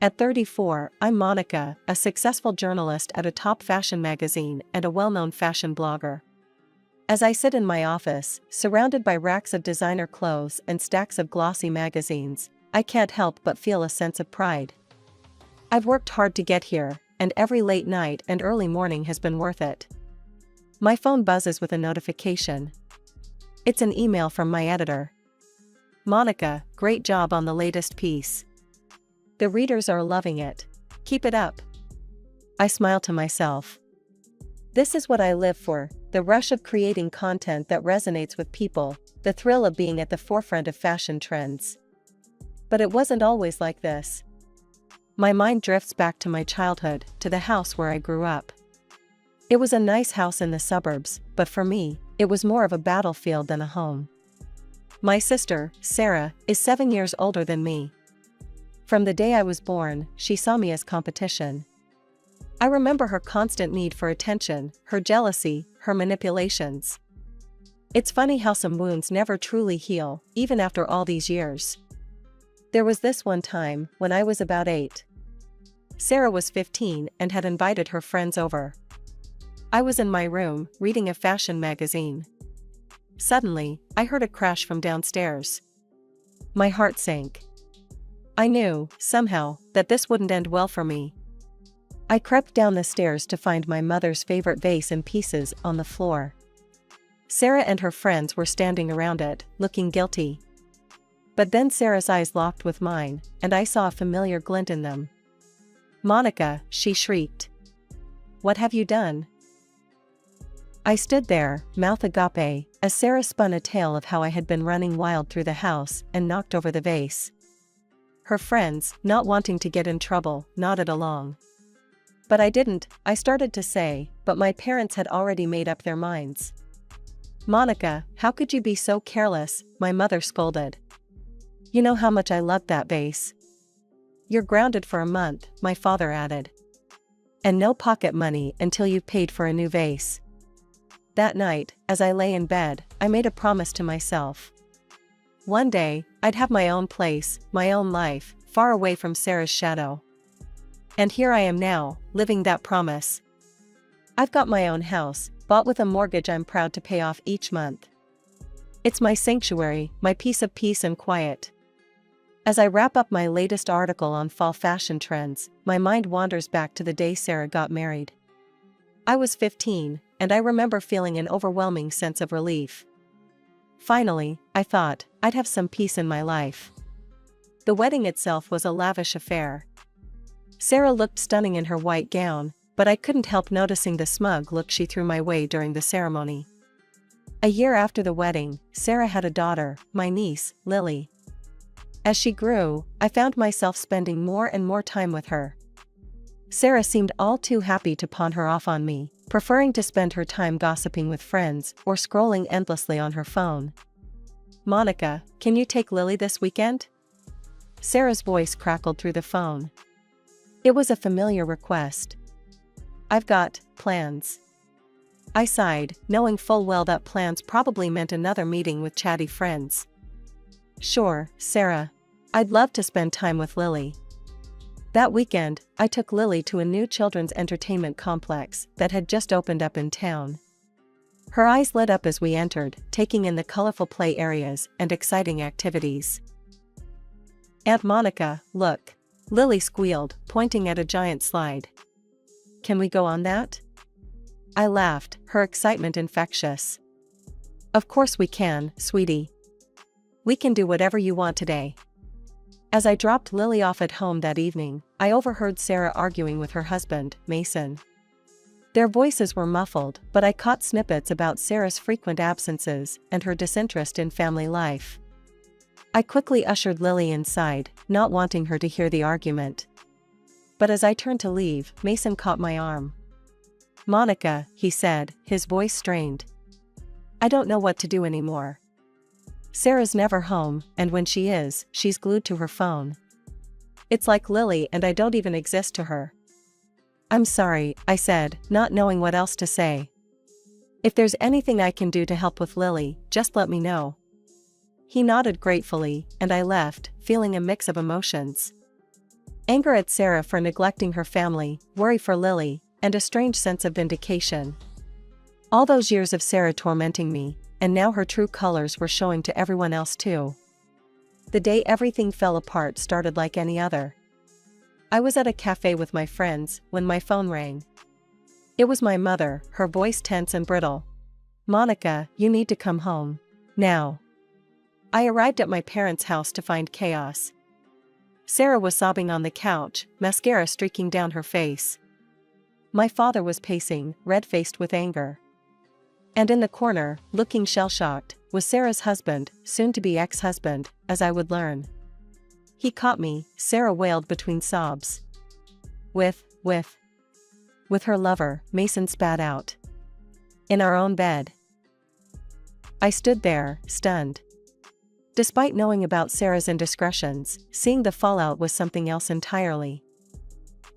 At 34, I'm Monica, a successful journalist at a top fashion magazine and a well-known fashion blogger. As I sit in my office, surrounded by racks of designer clothes and stacks of glossy magazines, I can't help but feel a sense of pride. I've worked hard to get here, and every late night and early morning has been worth it. My phone buzzes with a notification. It's an email from my editor. "Monica, great job on the latest piece. The readers are loving it. Keep it up." I smile to myself. This is what I live for, the rush of creating content that resonates with people, the thrill of being at the forefront of fashion trends. But it wasn't always like this. My mind drifts back to my childhood, to the house where I grew up. It was a nice house in the suburbs, but for me, it was more of a battlefield than a home. My sister, Sarah, is 7 years older than me. From the day I was born, she saw me as competition. I remember her constant need for attention, her jealousy, her manipulations. It's funny how some wounds never truly heal, even after all these years. There was this one time, when I was about 8. Sarah was 15 and had invited her friends over. I was in my room, reading a fashion magazine. Suddenly, I heard a crash from downstairs. My heart sank. I knew, somehow, that this wouldn't end well for me. I crept down the stairs to find my mother's favorite vase in pieces on the floor. Sarah and her friends were standing around it, looking guilty. But then Sarah's eyes locked with mine, and I saw a familiar glint in them. "Monica," she shrieked. "What have you done?" I stood there, mouth agape, as Sarah spun a tale of how I had been running wild through the house and knocked over the vase. Her friends, not wanting to get in trouble, nodded along. But I didn't, I started to say, but my parents had already made up their minds. "Monica, how could you be so careless?" my mother scolded. "You know how much I loved that vase." "You're grounded for a month," my father added. "And no pocket money until you've paid for a new vase." That night, as I lay in bed, I made a promise to myself. One day, I'd have my own place, my own life, far away from Sarah's shadow. And here I am now, living that promise. I've got my own house, bought with a mortgage I'm proud to pay off each month. It's my sanctuary, my piece of peace and quiet. As I wrap up my latest article on fall fashion trends, my mind wanders back to the day Sarah got married. I was 15, and I remember feeling an overwhelming sense of relief. Finally, I thought, I'd have some peace in my life. The wedding itself was a lavish affair. Sarah looked stunning in her white gown, but I couldn't help noticing the smug look she threw my way during the ceremony. A year after the wedding, Sarah had a daughter, my niece, Lily. As she grew, I found myself spending more and more time with her. Sarah seemed all too happy to pawn her off on me, preferring to spend her time gossiping with friends or scrolling endlessly on her phone. "Monica, can you take Lily this weekend?" Sarah's voice crackled through the phone. It was a familiar request. "I've got plans." I sighed, knowing full well that plans probably meant another meeting with chatty friends. "Sure, Sarah. I'd love to spend time with Lily." That weekend, I took Lily to a new children's entertainment complex that had just opened up in town. Her eyes lit up as we entered, taking in the colorful play areas and exciting activities. "Aunt Monica, look," Lily squealed, pointing at a giant slide. "Can we go on that?" I laughed, her excitement infectious. "Of course we can, sweetie. We can do whatever you want today." As I dropped Lily off at home that evening, I overheard Sarah arguing with her husband, Mason. Their voices were muffled, but I caught snippets about Sarah's frequent absences and her disinterest in family life. I quickly ushered Lily inside, not wanting her to hear the argument. But as I turned to leave, Mason caught my arm. "Monica," he said, his voice strained. "I don't know what to do anymore. Sarah's never home, and when she is, she's glued to her phone. It's like Lily and I don't even exist to her." "I'm sorry," I said, not knowing what else to say. "If there's anything I can do to help with Lily, just let me know." He nodded gratefully, and I left, feeling a mix of emotions. Anger at Sarah for neglecting her family, worry for Lily, and a strange sense of vindication. All those years of Sarah tormenting me, and now her true colors were showing to everyone else too. The day everything fell apart started like any other. I was at a cafe with my friends when my phone rang. It was my mother, her voice tense and brittle. "Monica, you need to come home. Now." I arrived at my parents' house to find chaos. Sarah was sobbing on the couch, mascara streaking down her face. My father was pacing, red-faced with anger. And in the corner, looking shell-shocked, was Sarah's husband, soon-to-be ex-husband, as I would learn. "He caught me," Sarah wailed between sobs. With her lover," Mason spat out. "In our own bed." I stood there, stunned. Despite knowing about Sarah's indiscretions, seeing the fallout was something else entirely.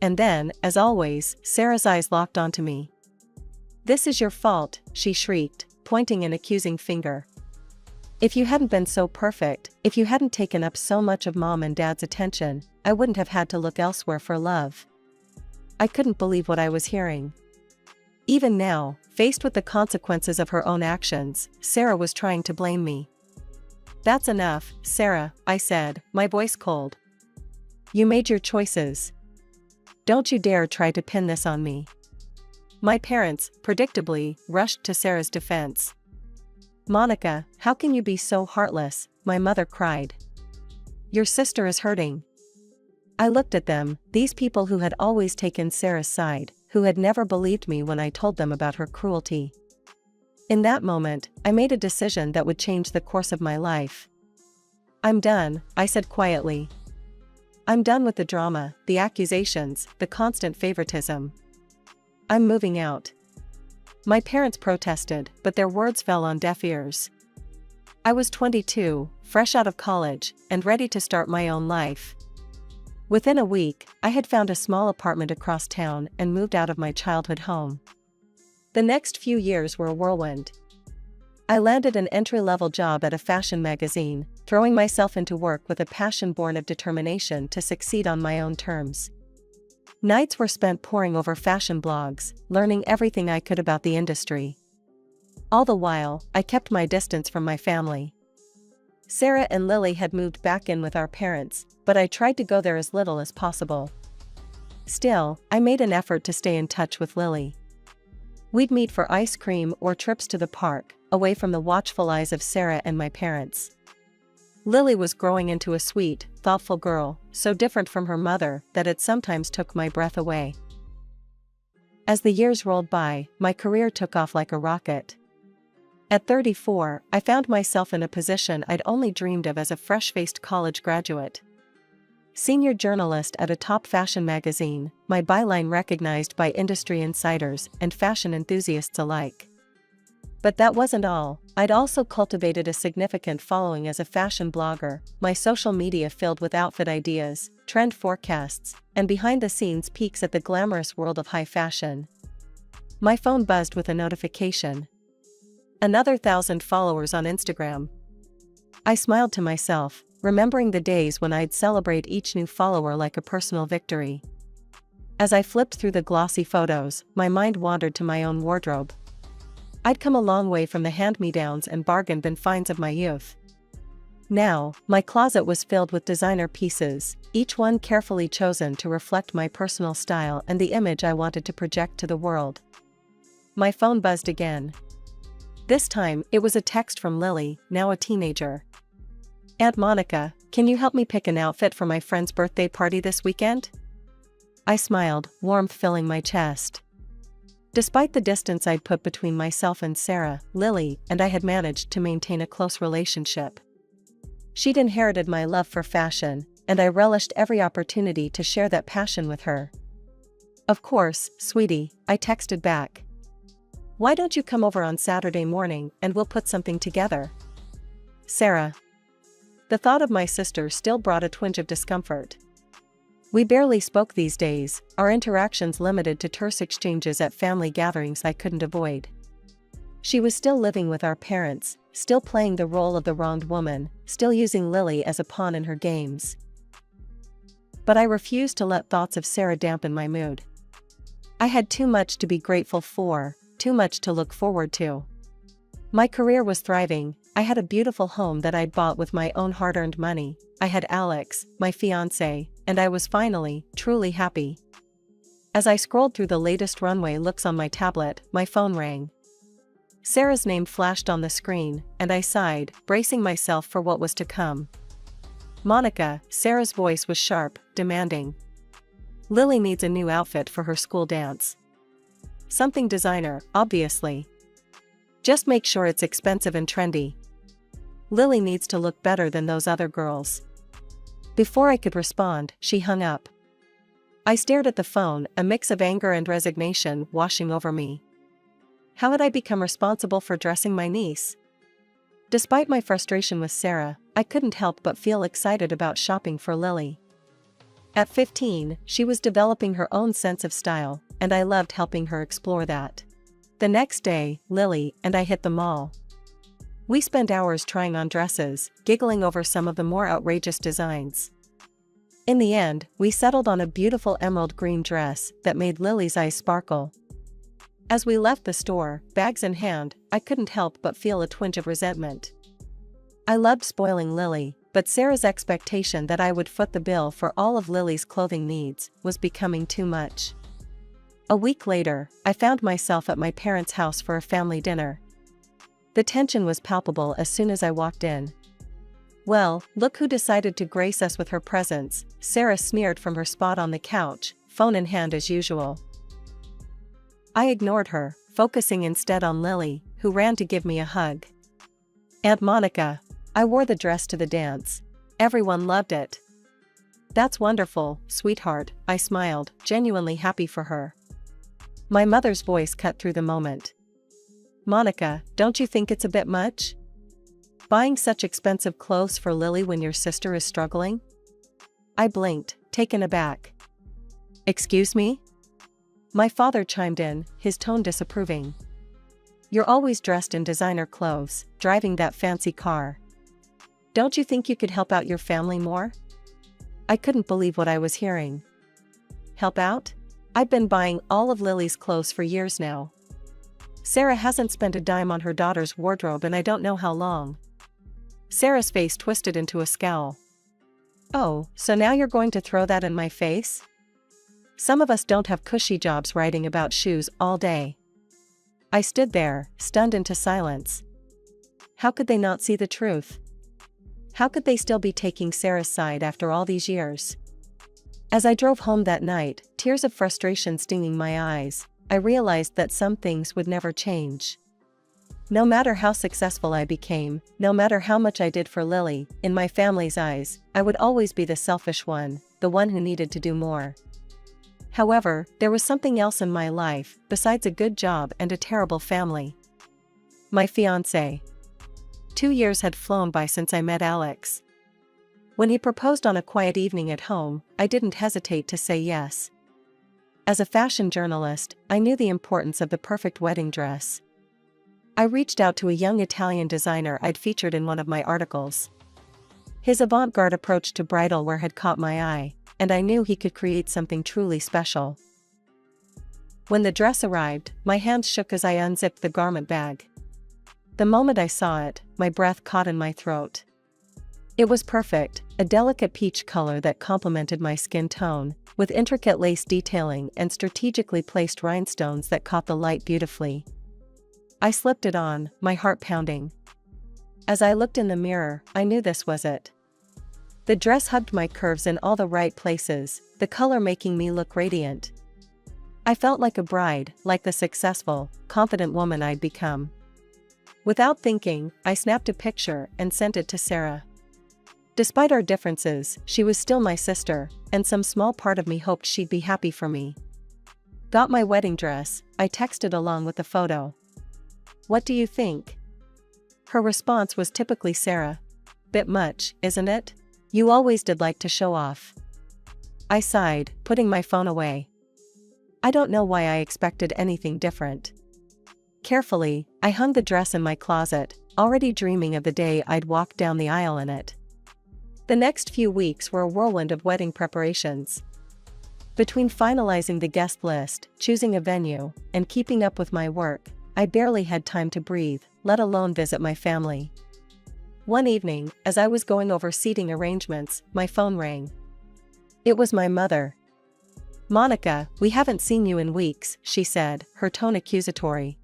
And then, as always, Sarah's eyes locked onto me. "This is your fault," she shrieked, pointing an accusing finger. "If you hadn't been so perfect, if you hadn't taken up so much of Mom and Dad's attention, I wouldn't have had to look elsewhere for love." I couldn't believe what I was hearing. Even now, faced with the consequences of her own actions, Sarah was trying to blame me. "That's enough, Sarah," I said, my voice cold. "You made your choices. Don't you dare try to pin this on me." My parents, predictably, rushed to Sarah's defense. "Monica, how can you be so heartless?" my mother cried. "Your sister is hurting." I looked at them, these people who had always taken Sarah's side, who had never believed me when I told them about her cruelty. In that moment, I made a decision that would change the course of my life. "I'm done," I said quietly. "I'm done with the drama, the accusations, the constant favoritism. I'm moving out." My parents protested, but their words fell on deaf ears. I was 22, fresh out of college, and ready to start my own life. Within a week, I had found a small apartment across town and moved out of my childhood home. The next few years were a whirlwind. I landed an entry-level job at a fashion magazine, throwing myself into work with a passion born of determination to succeed on my own terms. Nights were spent poring over fashion blogs, learning everything I could about the industry. All the while, I kept my distance from my family. Sarah and Lily had moved back in with our parents, but I tried to go there as little as possible. Still, I made an effort to stay in touch with Lily. We'd meet for ice cream or trips to the park, away from the watchful eyes of Sarah and my parents. Lily was growing into a sweet, thoughtful girl, so different from her mother that it sometimes took my breath away. As the years rolled by, my career took off like a rocket. At 34, I found myself in a position I'd only dreamed of as a fresh-faced college graduate. Senior journalist at a top fashion magazine, my byline recognized by industry insiders and fashion enthusiasts alike. But that wasn't all. I'd also cultivated a significant following as a fashion blogger, my social media filled with outfit ideas, trend forecasts, and behind-the-scenes peeks at the glamorous world of high fashion. My phone buzzed with a notification. Another 1,000 followers on Instagram. I smiled to myself, remembering the days when I'd celebrate each new follower like a personal victory. As I flipped through the glossy photos, my mind wandered to my own wardrobe. I'd come a long way from the hand-me-downs and bargain bin finds of my youth. Now, my closet was filled with designer pieces, each one carefully chosen to reflect my personal style and the image I wanted to project to the world. My phone buzzed again. This time, it was a text from Lily, now a teenager. "Aunt Monica, can you help me pick an outfit for my friend's birthday party this weekend?" I smiled, warmth filling my chest. Despite the distance I'd put between myself and Sarah, Lily and I had managed to maintain a close relationship. She'd inherited my love for fashion, and I relished every opportunity to share that passion with her. "Of course, sweetie," I texted back. "Why don't you come over on Saturday morning and we'll put something together?" Sarah. The thought of my sister still brought a twinge of discomfort. We barely spoke these days, our interactions limited to terse exchanges at family gatherings I couldn't avoid. She was still living with our parents, still playing the role of the wronged woman, still using Lily as a pawn in her games. But I refused to let thoughts of Sarah dampen my mood. I had too much to be grateful for, too much to look forward to. My career was thriving, I had a beautiful home that I'd bought with my own hard-earned money, I had Alex, my fiancé, and I was finally, truly happy. As I scrolled through the latest runway looks on my tablet, my phone rang. Sarah's name flashed on the screen, and I sighed, bracing myself for what was to come. Monica, Sarah's voice was sharp, demanding. Lily needs a new outfit for her school dance. Something designer, obviously. Just make sure it's expensive and trendy. Lily needs to look better than those other girls. Before I could respond, she hung up. I stared at the phone, a mix of anger and resignation washing over me. How had I become responsible for dressing my niece? Despite my frustration with Sarah, I couldn't help but feel excited about shopping for Lily. At 15, she was developing her own sense of style, and I loved helping her explore that. The next day, Lily and I hit the mall. We spent hours trying on dresses, giggling over some of the more outrageous designs. In the end, we settled on a beautiful emerald green dress that made Lily's eyes sparkle. As we left the store, bags in hand, I couldn't help but feel a twinge of resentment. I loved spoiling Lily, but Sarah's expectation that I would foot the bill for all of Lily's clothing needs was becoming too much. A week later, I found myself at my parents' house for a family dinner. The tension was palpable as soon as I walked in. Well, look who decided to grace us with her presence, Sarah sneered from her spot on the couch, phone in hand as usual. I ignored her, focusing instead on Lily, who ran to give me a hug. Aunt Monica. I wore the dress to the dance. Everyone loved it. That's wonderful, sweetheart, I smiled, genuinely happy for her. My mother's voice cut through the moment. Monica, don't you think it's a bit much? Buying such expensive clothes for Lily when your sister is struggling? I blinked, taken aback. Excuse me? My father chimed in, his tone disapproving. You're always dressed in designer clothes, driving that fancy car. Don't you think you could help out your family more? I couldn't believe what I was hearing. Help out? I've been buying all of Lily's clothes for years now. Sarah hasn't spent a dime on her daughter's wardrobe and I don't know how long. Sarah's face twisted into a scowl. Oh, so now you're going to throw that in my face? Some of us don't have cushy jobs writing about shoes all day. I stood there, stunned into silence. How could they not see the truth? How could they still be taking Sarah's side after all these years? As I drove home that night, tears of frustration stinging my eyes, I realized that some things would never change. No matter how successful I became, no matter how much I did for Lily, in my family's eyes, I would always be the selfish one, the one who needed to do more. However, there was something else in my life, besides a good job and a terrible family. My fiancé. 2 years had flown by since I met Alex. When he proposed on a quiet evening at home, I didn't hesitate to say yes. As a fashion journalist, I knew the importance of the perfect wedding dress. I reached out to a young Italian designer I'd featured in one of my articles. His avant-garde approach to bridal wear had caught my eye, and I knew he could create something truly special. When the dress arrived, my hands shook as I unzipped the garment bag. The moment I saw it, my breath caught in my throat. It was perfect, a delicate peach color that complemented my skin tone, with intricate lace detailing and strategically placed rhinestones that caught the light beautifully. I slipped it on, my heart pounding. As I looked in the mirror, I knew this was it. The dress hugged my curves in all the right places, the color making me look radiant. I felt like a bride, like the successful, confident woman I'd become. Without thinking, I snapped a picture and sent it to Sarah. Despite our differences, she was still my sister, and some small part of me hoped she'd be happy for me. Got my wedding dress, I texted along with the photo. What do you think? Her response was typically Sarah. Bit much, isn't it? You always did like to show off. I sighed, putting my phone away. I don't know why I expected anything different. Carefully, I hung the dress in my closet, already dreaming of the day I'd walk down the aisle in it. The next few weeks were a whirlwind of wedding preparations. Between finalizing the guest list, choosing a venue, and keeping up with my work, I barely had time to breathe, let alone visit my family. One evening, as I was going over seating arrangements, my phone rang. It was my mother. "Monica, we haven't seen you in weeks," she said, her tone accusatory.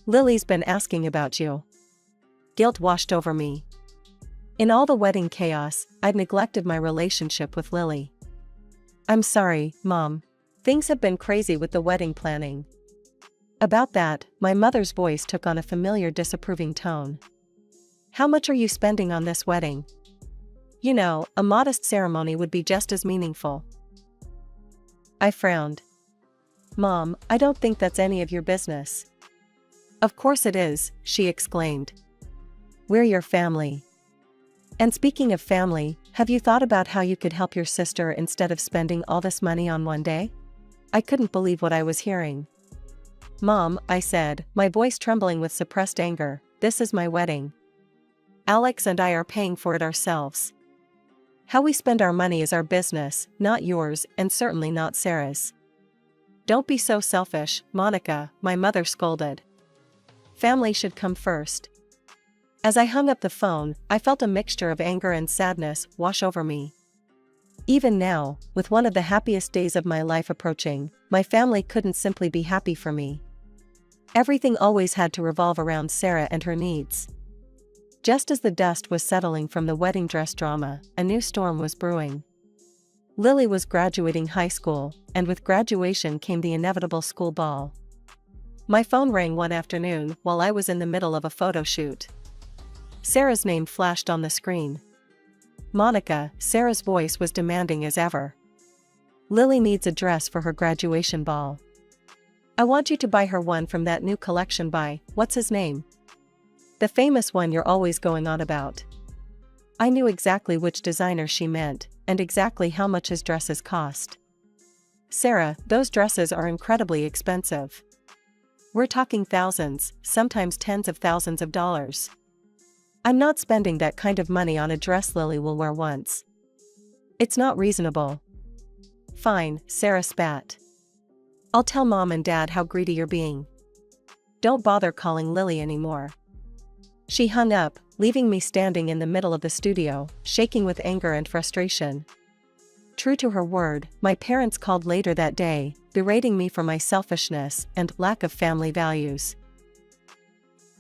"Lily's been asking about you." Guilt washed over me. In all the wedding chaos, I'd neglected my relationship with Lily. "I'm sorry, Mom. Things have been crazy with the wedding planning." About that, my mother's voice took on a familiar disapproving tone. "How much are you spending on this wedding? You know, a modest ceremony would be just as meaningful." I frowned. "Mom, I don't think that's any of your business." "Of course it is," she exclaimed. "We're your family. And speaking of family, have you thought about how you could help your sister instead of spending all this money on one day?" I couldn't believe what I was hearing. "Mom," I said, my voice trembling with suppressed anger, "this is my wedding. Alex and I are paying for it ourselves. How we spend our money is our business, not yours, and certainly not Sarah's." "Don't be so selfish, Monica," my mother scolded. "Family should come first." As I hung up the phone, I felt a mixture of anger and sadness wash over me. Even now, with one of the happiest days of my life approaching, my family couldn't simply be happy for me. Everything always had to revolve around Sarah and her needs. Just as the dust was settling from the wedding dress drama, a new storm was brewing. Lily was graduating high school, and with graduation came the inevitable school ball. My phone rang one afternoon while I was in the middle of a photo shoot. Sarah's name flashed on the screen. "Monica," Sarah's voice was demanding as ever. "Lily needs a dress for her graduation ball. I want you to buy her one from that new collection by, what's his name? The famous one you're always going on about." I knew exactly which designer she meant, and exactly how much his dresses cost. "Sarah, those dresses are incredibly expensive. We're talking thousands, sometimes tens of thousands of dollars. I'm not spending that kind of money on a dress Lily will wear once. It's not reasonable." "Fine," Sarah spat. "I'll tell Mom and Dad how greedy you're being. Don't bother calling Lily anymore." She hung up, leaving me standing in the middle of the studio, shaking with anger and frustration. True to her word, my parents called later that day, berating me for my selfishness and lack of family values.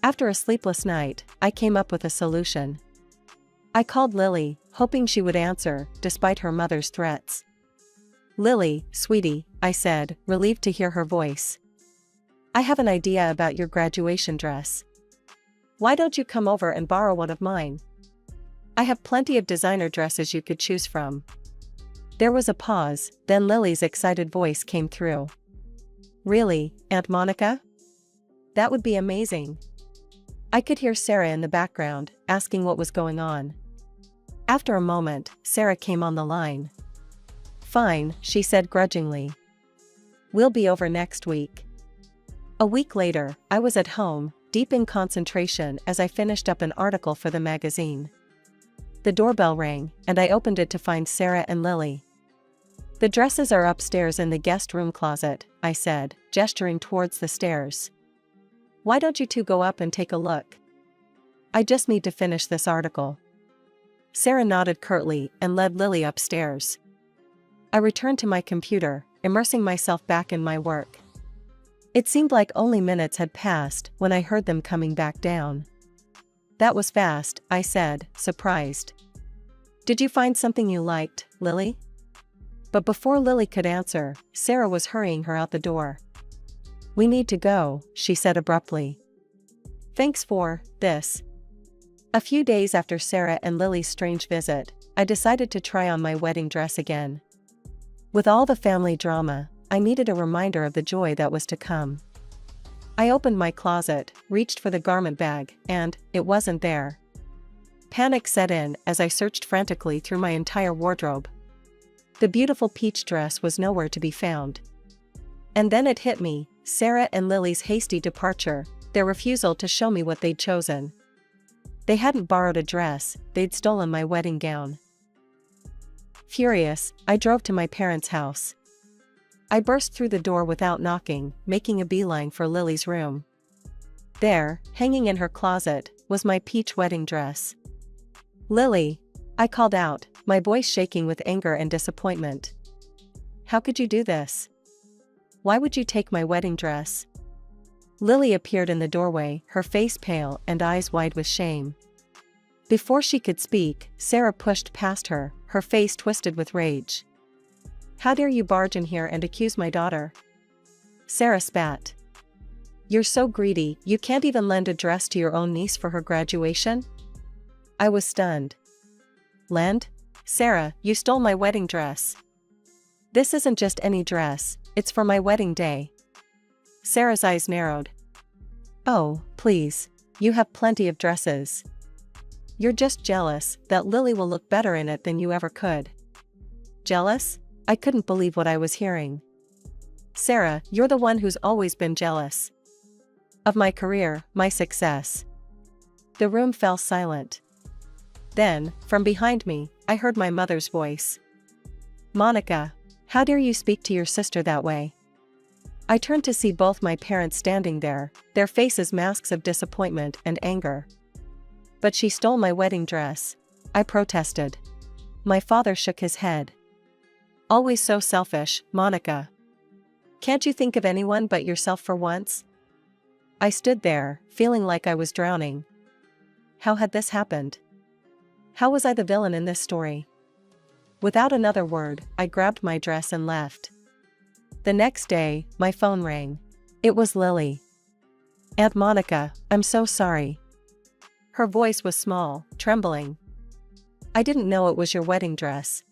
After a sleepless night, I came up with a solution. I called Lily, hoping she would answer, despite her mother's threats. "Lily, sweetie," I said, relieved to hear her voice. "I have an idea about your graduation dress. Why don't you come over and borrow one of mine? I have plenty of designer dresses you could choose from." There was a pause, then Lily's excited voice came through. "Really, Aunt Monica? That would be amazing." I could hear Sarah in the background, asking what was going on. After a moment, Sarah came on the line. "Fine," she said grudgingly. "We'll be over next week." A week later, I was at home, deep in concentration as I finished up an article for the magazine. The doorbell rang, and I opened it to find Sarah and Lily. "The dresses are upstairs in the guest room closet," I said, gesturing towards the stairs. "Why don't you two go up and take a look? I just need to finish this article." Sarah nodded curtly and led Lily upstairs. I returned to my computer, immersing myself back in my work. It seemed like only minutes had passed when I heard them coming back down. "That was fast," I said, surprised. "Did you find something you liked, Lily?" But before Lily could answer, Sarah was hurrying her out the door. "We need to go," she said abruptly. "Thanks for this." A few days after Sarah and Lily's strange visit, I decided to try on my wedding dress again. With all the family drama, I needed a reminder of the joy that was to come. I opened my closet, reached for the garment bag, and it wasn't there. Panic set in as I searched frantically through my entire wardrobe. The beautiful peach dress was nowhere to be found. And then it hit me, Sarah and Lily's hasty departure, their refusal to show me what they'd chosen. They hadn't borrowed a dress, they'd stolen my wedding gown. Furious, I drove to my parents' house. I burst through the door without knocking, making a beeline for Lily's room. There, hanging in her closet, was my peach wedding dress. "Lily!" I called out, my voice shaking with anger and disappointment. "How could you do this? Why would you take my wedding dress?" Lily appeared in the doorway, her face pale and eyes wide with shame. Before she could speak, Sarah pushed past her, her face twisted with rage. "How dare you barge in here and accuse my daughter?" Sarah spat. "You're so greedy, you can't even lend a dress to your own niece for her graduation?" I was stunned. "Lend? Sarah, you stole my wedding dress." "This isn't just any dress, it's for my wedding day." Sarah's eyes narrowed. "Oh, please, you have plenty of dresses. You're just jealous that Lily will look better in it than you ever could." "Jealous?" I couldn't believe what I was hearing. "Sarah, you're the one who's always been jealous. Of my career, my success." The room fell silent. Then, from behind me, I heard my mother's voice. "Monica, how dare you speak to your sister that way?" I turned to see both my parents standing there, their faces masks of disappointment and anger. "But she stole my wedding dress," I protested. My father shook his head. "Always so selfish, Monica. Can't you think of anyone but yourself for once?" I stood there, feeling like I was drowning. How had this happened? How was I the villain in this story? Without another word, I grabbed my dress and left. The next day, my phone rang. It was Lily. "Aunt Monica, I'm so sorry." Her voice was small, trembling. "I didn't know it was your wedding dress.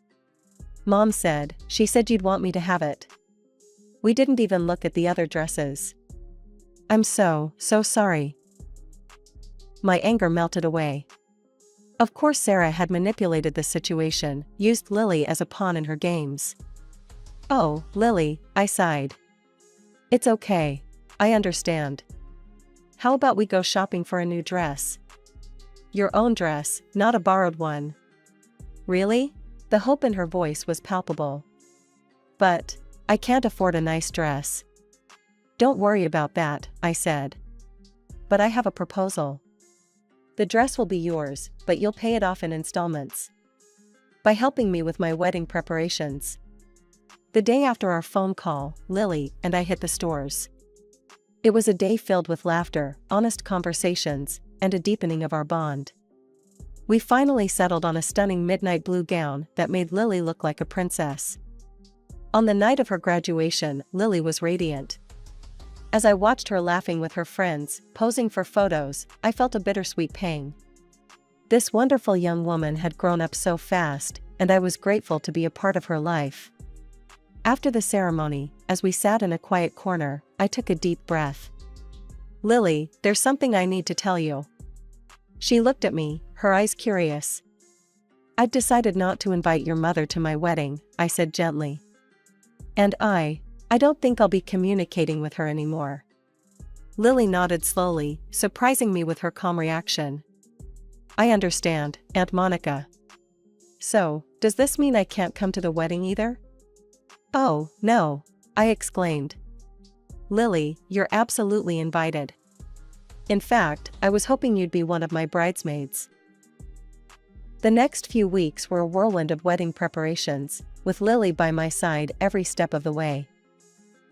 Mom said, she said you'd want me to have it. We didn't even look at the other dresses. I'm so sorry." My anger melted away. Of course Sarah had manipulated the situation, used Lily as a pawn in her games. "Oh, Lily," I sighed. "It's okay. I understand. How about we go shopping for a new dress?" "Your own dress, not a borrowed one." "Really?" The hope in her voice was palpable. "But I can't afford a nice dress." "Don't worry about that," I said. "But I have a proposal. The dress will be yours, but you'll pay it off in installments. By helping me with my wedding preparations." The day after our phone call, Lily and I hit the stores. It was a day filled with laughter, honest conversations, and a deepening of our bond. We finally settled on a stunning midnight blue gown that made Lily look like a princess. On the night of her graduation, Lily was radiant. As I watched her laughing with her friends, posing for photos, I felt a bittersweet pang. This wonderful young woman had grown up so fast, and I was grateful to be a part of her life. After the ceremony, as we sat in a quiet corner, I took a deep breath. "Lily, there's something I need to tell you." She looked at me, her eyes curious. "I've decided not to invite your mother to my wedding," I said gently. "And I don't think I'll be communicating with her anymore." Lily nodded slowly, surprising me with her calm reaction. "I understand, Aunt Monica. So, does this mean I can't come to the wedding either?" "Oh, no," I exclaimed. "Lily, you're absolutely invited. In fact, I was hoping you'd be one of my bridesmaids." The next few weeks were a whirlwind of wedding preparations, with Lily by my side every step of the way.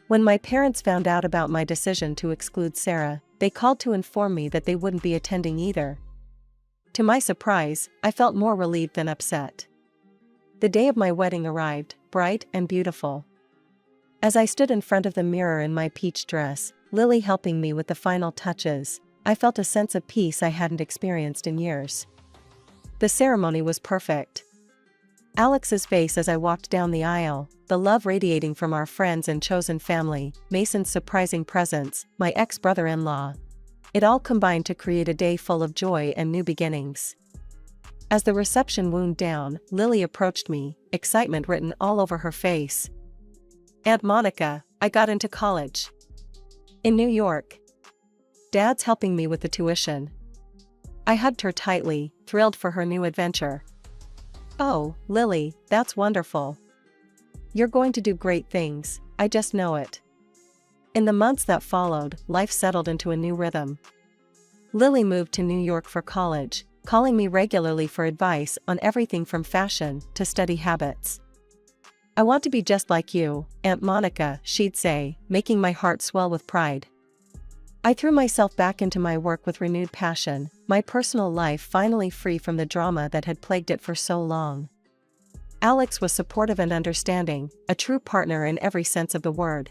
When my parents found out about my decision to exclude Sarah, they called to inform me that they wouldn't be attending either. To my surprise, I felt more relieved than upset. The day of my wedding arrived, bright and beautiful. As I stood in front of the mirror in my peach dress, Lily helping me with the final touches, I felt a sense of peace I hadn't experienced in years. The ceremony was perfect. Alex's face as I walked down the aisle, the love radiating from our friends and chosen family, Mason's surprising presence, my ex-brother-in-law. It all combined to create a day full of joy and new beginnings. As the reception wound down, Lily approached me, excitement written all over her face. "Aunt Monica, I got into college. In New York. Dad's helping me with the tuition." I hugged her tightly, thrilled for her new adventure. Oh, Lily, that's wonderful. You're going to do great things, I just know it. In the months that followed, life settled into a new rhythm. Lily moved to New York for college, calling me regularly for advice on everything from fashion to study habits. I want to be just like you, Aunt Monica, she'd say, making my heart swell with pride. I threw myself back into my work with renewed passion, my personal life finally free from the drama that had plagued it for so long. Alex was supportive and understanding, a true partner in every sense of the word.